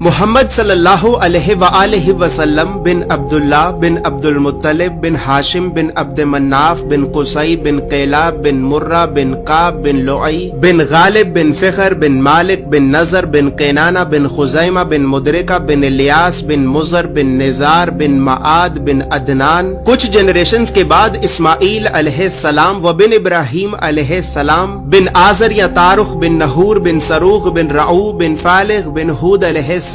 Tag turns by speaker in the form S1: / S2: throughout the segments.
S1: محمد صلی اللہ علیہ وآلہ وسلم بن عبداللہ بن عبد المطلب بن ہاشم بن عبد مناف بن قصی بن قیلاب بن مرہ بن قاب بن لعی بن غالب بن فخر بن مالک بن نظر بن قینانہ بن خزیمہ بن مدرکہ بن الیاس بن مزر بن نزار بن معاد بن عدنان. کچھ جنریشنز کے بعد اسماعیل علیہ السلام و بن ابراہیم علیہ السلام بن آزر یا تارخ بن نحور بن سروغ بن رعو بن فالغ بن ہود علیہ السلام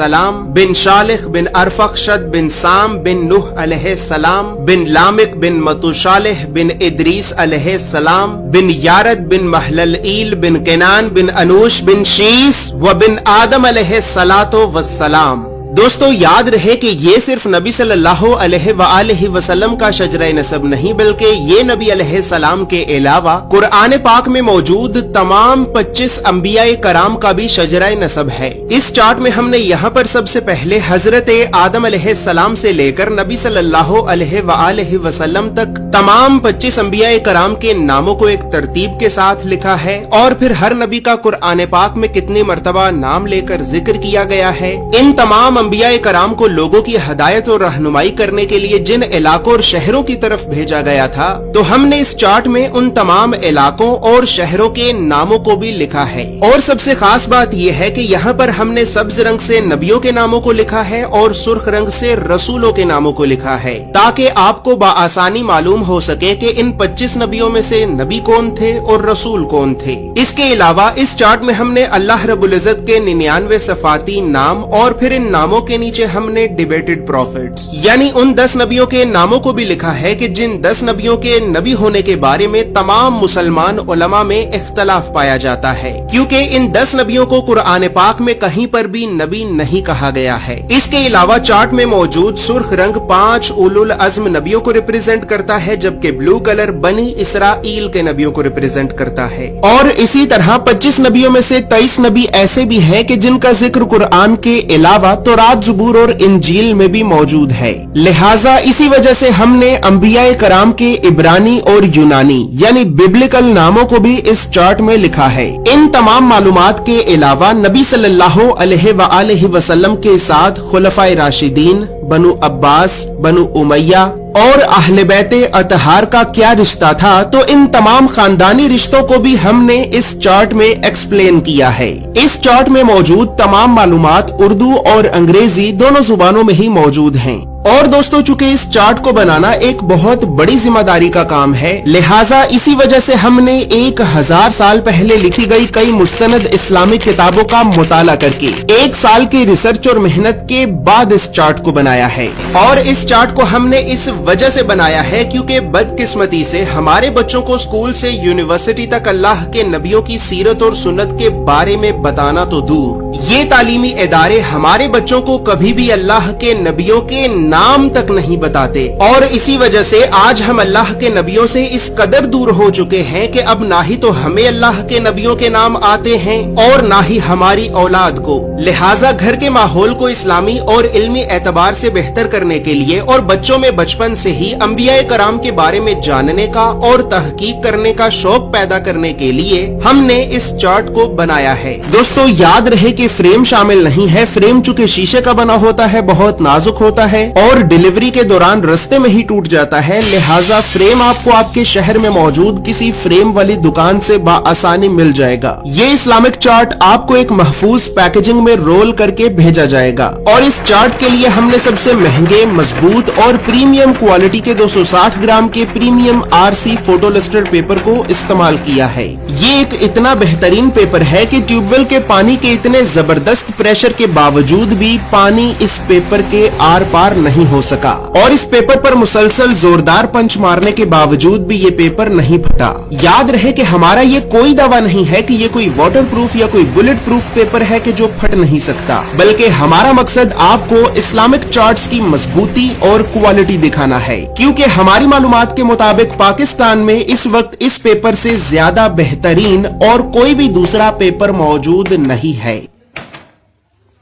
S1: بن شالخ بن ارفخشد بن سام بن نوح علیہ السلام بن لامک بن متوشالح بن ادریس علیہ السلام بن یارد بن محللئیل بن کنان بن انوش بن شیس و بن آدم علیہ السلام. دوستو یاد رہے کہ یہ صرف نبی صلی اللہ علیہ وآلہ وسلم کا شجرہ نسب نہیں بلکہ یہ نبی علیہ السلام کے علاوہ قرآن پاک میں موجود تمام 25 انبیاء کرام کا بھی شجرہ نسب ہے. اس چارٹ میں ہم نے یہاں پر سب سے پہلے حضرت آدم علیہ السلام سے لے کر نبی صلی اللہ علیہ وآلہ وسلم تک تمام 25 انبیاء کرام کے ناموں کو ایک ترتیب کے ساتھ لکھا ہے اور پھر ہر نبی کا قرآن پاک میں کتنی مرتبہ نام لے کر ذکر کیا گیا ہے. ان تمام انبیاء کرام کو لوگوں کی ہدایت اور رہنمائی کرنے کے لیے جن علاقوں اور شہروں کی طرف بھیجا گیا تھا تو ہم نے اس چارٹ میں ان تمام علاقوں اور شہروں کے ناموں کو بھی لکھا ہے. اور سب سے خاص بات یہ ہے کہ یہاں پر ہم نے سبز رنگ سے نبیوں کے ناموں کو لکھا ہے اور سرخ رنگ سے رسولوں کے ناموں کو لکھا ہے تاکہ آپ کو بآسانی معلوم ہو سکے کہ ان 25 نبیوں میں سے نبی کون تھے اور رسول کون تھے. اس کے علاوہ اس چارٹ میں ہم نے اللہ رب العزت کے 99 صفاتی نام اور پھر ان ناموں کے نیچے ہم نے ڈیبیٹڈ پروفیٹس یعنی ان 10 نبیوں کے ناموں کو بھی لکھا ہے کہ جن 10 نبیوں کے نبی ہونے کے بارے میں تمام مسلمان علماء میں اختلاف پایا جاتا ہے کیونکہ ان 10 نبیوں کو قرآن پاک میں کہیں پر بھی نبی نہیں کہا گیا ہے. اس کے علاوہ چارٹ میں موجود سرخ رنگ 5 اولو العزم نبیوں کو ریپرزینٹ کرتا ہے جبکہ بلو کلر بنی اسرائیل کے نبیوں کو ریپرزینٹ کرتا ہے. اور اسی طرح 25 نبیوں میں سے 23 نبی ایسے بھی ہیں کہ جن کا ذکر قرآن کے علاوہ تورات زبور اور انجیل میں بھی موجود ہے. لہٰذا اسی وجہ سے ہم نے انبیاء کرام کے عبرانی اور یونانی یعنی ببلکل ناموں کو بھی اس چارٹ میں لکھا ہے. ان تمام معلومات کے علاوہ نبی صلی اللہ علیہ وآلہ وسلم کے ساتھ خلفائے راشدین، بنو عباس، بنو امیہ اور اہل بیت اطہار کا کیا رشتہ تھا تو ان تمام خاندانی رشتوں کو بھی ہم نے اس چارٹ میں ایکسپلین کیا ہے. اس چارٹ میں موجود تمام معلومات اردو اور انگریزی دونوں زبانوں میں ہی موجود ہیں. اور دوستو چونکہ اس چارٹ کو بنانا ایک بہت بڑی ذمہ داری کا کام ہے لہٰذا اسی وجہ سے ہم نے 1000 سال پہلے لکھی گئی کئی مستند اسلامک کتابوں کا مطالعہ کر کے 1 سال کی ریسرچ اور محنت کے بعد اس چارٹ کو بنایا ہے. اور اس چارٹ کو ہم نے اس وجہ سے بنایا ہے کیونکہ بدقسمتی سے ہمارے بچوں کو اسکول سے یونیورسٹی تک اللہ کے نبیوں کی سیرت اور سنت کے بارے میں بتانا تو دور، یہ تعلیمی ادارے ہمارے بچوں کو کبھی بھی اللہ کے نبیوں کے نام تک نہیں بتاتے. اور اسی وجہ سے آج ہم اللہ کے نبیوں سے اس قدر دور ہو چکے ہیں کہ اب نہ ہی تو ہمیں اللہ کے نبیوں کے نام آتے ہیں اور نہ ہی ہماری اولاد کو. لہٰذا گھر کے ماحول کو اسلامی اور علمی اعتبار سے بہتر کرنے کے لیے اور بچوں میں بچپن سے ہی انبیاء کرام کے بارے میں جاننے کا اور تحقیق کرنے کا شوق پیدا کرنے کے لیے ہم نے اس چارٹ کو بنایا ہے. دوستو یاد رہے کہ فریم شامل نہیں ہے. فریم چونکہ شیشے کا بنا ہوتا ہے، بہت نازک ہوتا ہے اور ڈیلیوری کے دوران رستے میں ہی ٹوٹ جاتا ہے. لہٰذا فریم آپ کو آپ کے شہر میں موجود کسی فریم والی دکان سے بآسانی مل جائے گا. یہ اسلامک چارٹ آپ کو ایک محفوظ پیکیجنگ میں رول کر کے بھیجا جائے گا. اور اس چارٹ کے لیے ہم نے سب سے مہنگے، مضبوط اور پریمیم کوالٹی کے 260 گرام کے premium RC photo lustre paper کو استعمال کیا ہے. یہ ایک اتنا بہترین پیپر ہے کہ ٹیوب ویل کے پانی کے اتنے زبردست پریشر کے باوجود بھی پانی اس پیپر کے آر پار نہیں ہو سکا اور اس پیپر پر مسلسل زوردار پنچ مارنے کے باوجود بھی یہ پیپر نہیں پھٹا. یاد رہے کہ ہمارا یہ کوئی دعویٰ نہیں ہے کہ یہ کوئی واٹر پروف یا کوئی بلٹ پروف پیپر ہے کہ جو پھٹ نہیں سکتا، بلکہ ہمارا مقصد آپ کو اسلامک چارٹس کی مضبوطی اور کوالٹی دکھانا ہے کیونکہ ہماری معلومات کے مطابق پاکستان میں اس وقت اس پیپر سے زیادہ بہترین اور کوئی بھی دوسرا پیپر موجود نہیں ہے.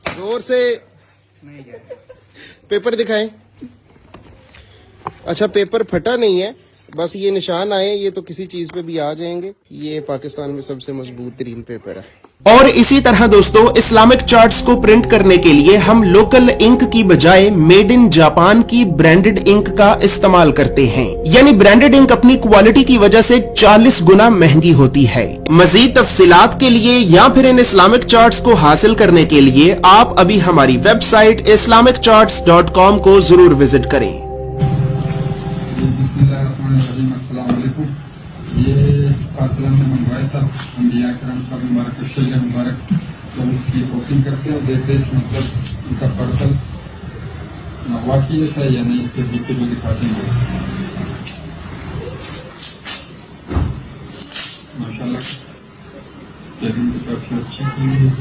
S1: زور سے پیپر دکھائیں. اچھا پیپر پھٹا نہیں ہے، بس یہ نشان آئے، یہ تو کسی چیز پہ بھی آ جائیں گے. یہ پاکستان میں سب سے مضبوط ترین پیپر ہے. اور اسی طرح دوستو اسلامک چارٹس کو پرنٹ کرنے کے لیے ہم لوکل انک کی بجائے میڈ ان جاپان کی برانڈڈ انک کا استعمال کرتے ہیں، یعنی برانڈڈ انک اپنی کوالٹی کی وجہ سے 40 گنا مہنگی ہوتی ہے۔ مزید تفصیلات کے لیے یا پھر ان اسلامک چارٹس کو حاصل کرنے کے لیے آپ ابھی ہماری ویب سائٹ islamiccharts.com کو ضرور وزٹ کریں۔
S2: بسم اللہ الرحمن الرحیم، السلام علیکم۔ یہ فاصلہ میں منگوایا تھا انبیاء کرام کا مبارک شیل مبارک، جب اس کی اوپننگ کرتے ہیں اور دیکھتے ہیں کہ مطلب ان کا پارسل واقعی ایسا ہے یا نہیں، تصدیق کے جو دکھاتے ہیں ماشاء اللہ پیکنگ کی طرف سے اچھی کی ہے۔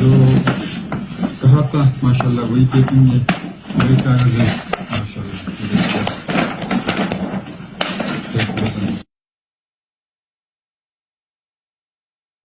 S2: جو کہا تھا ماشاء اللہ وہی پیکنگ ہے، وہی کاغذ ہے۔